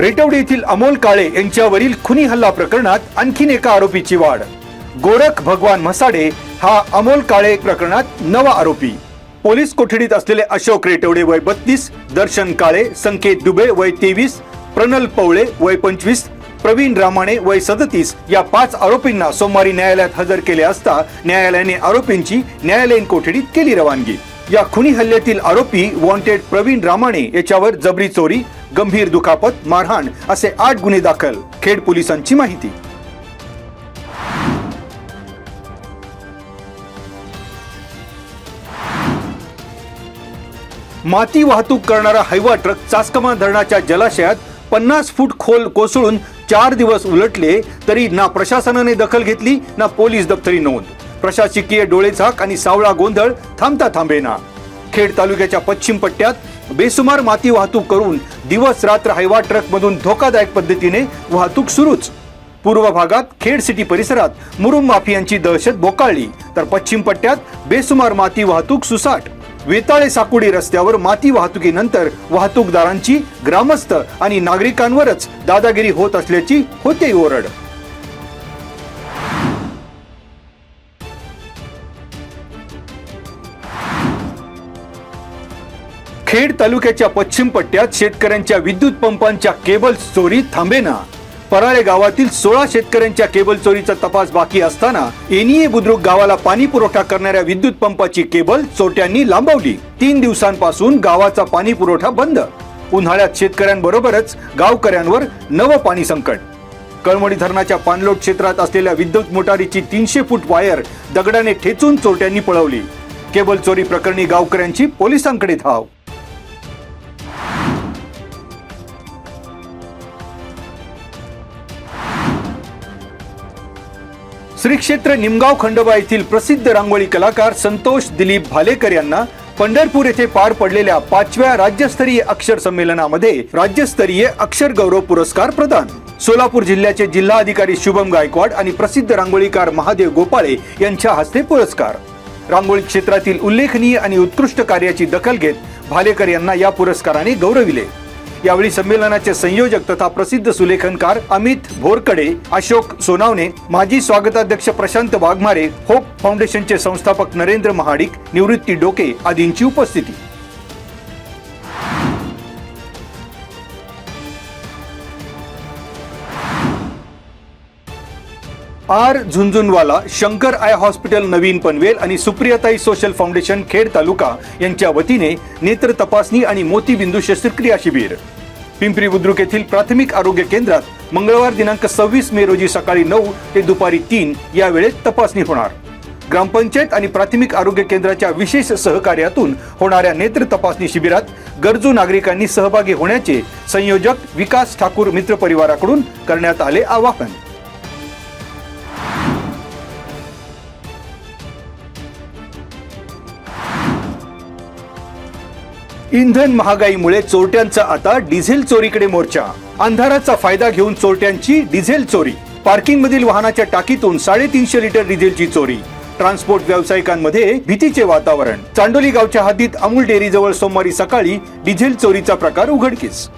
रेटवडे येथील अमोल काळे यांच्यावरील खुनी हल्ला प्रकरणात आणखीन एका आरोपीची वाढ. गोरख भगवान म्हसाडे हा अमोल काळे प्रकरणात नवा आरोपी. पोलीस कोठडीत असलेले अशोक रेटवडे वय 32, दर्शन काळे, संकेत दुबे वय 23, प्रनल पवळे वय 25, प्रवीण रामाणे वय 37 या 5 आरोपींना सोमवारी न्यायालयात हजर केले असता न्यायालयाने आरोपींची न्यायालयीन कोठडीत केली रवानगी. या खुनी हल्ल्यातील आरोपी वॉन्टेड प्रवीण रामाणे याच्यावर जबरी चोरी, गंभीर दुखापत, मारहाण असे 8 गुन्हे दाखल. खेड पोलिसांची माहिती. माती वाहतूक करणारा हायवा ट्रक चासकमा धरणाच्या जलाशयात 50 फूट खोल कोसळून 4 दिवस उलटले तरी ना प्रशासनाने दखल घेतली ना पोलीस दप्तरी नोंद. प्रशासकीय डोळेझाक आणि सावळा गोंधळ थांबता थांबेना. खेड तालुक्याच्या पश्चिम पट्ट्यात बेसुमार माती वाहतूक करून दिवस रात्र हायवा ट्रक मधून धोकादायक पद्धतीने वाहतूक सुरूच. पूर्व भागात खेड सिटी परिसरात मुरुम माफियांची दहशत बोकाळली तर पश्चिम पट्ट्यात बेसुमार माती वाहतूक सुसाट. वेताळे साकुडी रस्त्यावर माती वाहतुकीनंतर वाहतूकदारांची ग्रामस्थ आणि नागरिकांवरच दादागिरी होत असल्याची होते ओरड. खेड तालुक्याच्या पश्चिम पट्ट्यात शेतकऱ्यांच्या विद्युत पंपांच्या केबल चोरी थांबेना. पराळे गावातील 16 शेतकऱ्यांच्या केबल चोरीचा तपास बाकी असताना एनिये बुद्रुक गावाला पाणी पुरवठा करणाऱ्या विद्युत पंपाची केबल चोरट्यांनी लांबवली. 3 दिवसांपासून गावाचा पाणी पुरवठा बंद. उन्हाळ्यात शेतकऱ्यांबरोबरच गावकऱ्यांवर नवं पाणी संकट. कळमडी धरणाच्या पाणलोट क्षेत्रात असलेल्या विद्युत मोटारीची 300 फूट वायर दगडाने ठेचून चोरट्यांनी पळवली. केबल चोरी प्रकरणी गावकऱ्यांची पोलिसांकडे धाव. श्री क्षेत्र निमगाव खंडोबा येथील प्रसिद्ध रांगोळी कलाकार संतोष दिलीप भालेकर यांना पंढरपूर येथे पार पडलेल्या 5व्या राज्यस्तरीय अक्षर संमेलनामध्ये राज्यस्तरीय अक्षर गौरव पुरस्कार प्रदान. सोलापूर जिल्ह्याचे जिल्हाधिकारी शुभम गायकवाड आणि प्रसिद्ध रांगोळीकार महादेव गोपाळे यांच्या हस्ते पुरस्कार. रांगोळी क्षेत्रातील उल्लेखनीय आणि उत्कृष्ट कार्याची दखल घेत भालेकर यांना या पुरस्काराने गौरविले. यावेळी संमेलनाचे संयोजक तथा प्रसिद्ध सुलेखनकार अमित भोरकडे, अशोक सोनावणे, माजी स्वागताध्यक्ष प्रशांत वाघमारे, होप फाउंडेशनचे संस्थापक नरेंद्र महाडिक, निवृत्ती डोके आदींची उपस्थिती. R Jhunjhunwala, Shankar eye hospital नवीन पनवेल आणि सुप्रियाताई सोशल फाउंडेशन खेड तालुका यांच्या वतीने नेत्र तपासणी आणि मोतीबिंदू शस्त्रक्रिया शिबिर. पिंपरी बुद्रुक येथील प्राथमिक आरोग्य केंद्रात मंगळवार दिनांक 26 मे रोजी सकाळी 9 ते दुपारी 3 या वेळेत तपासणी होणार. ग्रामपंचायत आणि प्राथमिक आरोग्य केंद्राच्या विशेष सहकार्यातून होणाऱ्या नेत्र तपासणी शिबिरात गरजू नागरिकांनी सहभागी होण्याचे संयोजक विकास ठाकूर मित्र परिवाराकडून करण्यात आले आवाहन. इंधन महागाईमुळे चोरट्यांचा आता डिझेल चोरीकडे मोर्चा. अंधाराचा फायदा घेऊन चोरट्यांची डिझेल चोरी. पार्किंगमधील वाहनाच्या टाकीतून 350 लिटर डिझेलची चोरी. ट्रान्सपोर्ट व्यावसायिकांमध्ये भीतीचे वातावरण. चांडोली गावच्या हद्दीत अमूल डेअरीजवळ सोमवारी सकाळी डिझेल चोरीचा प्रकार उघडकीस.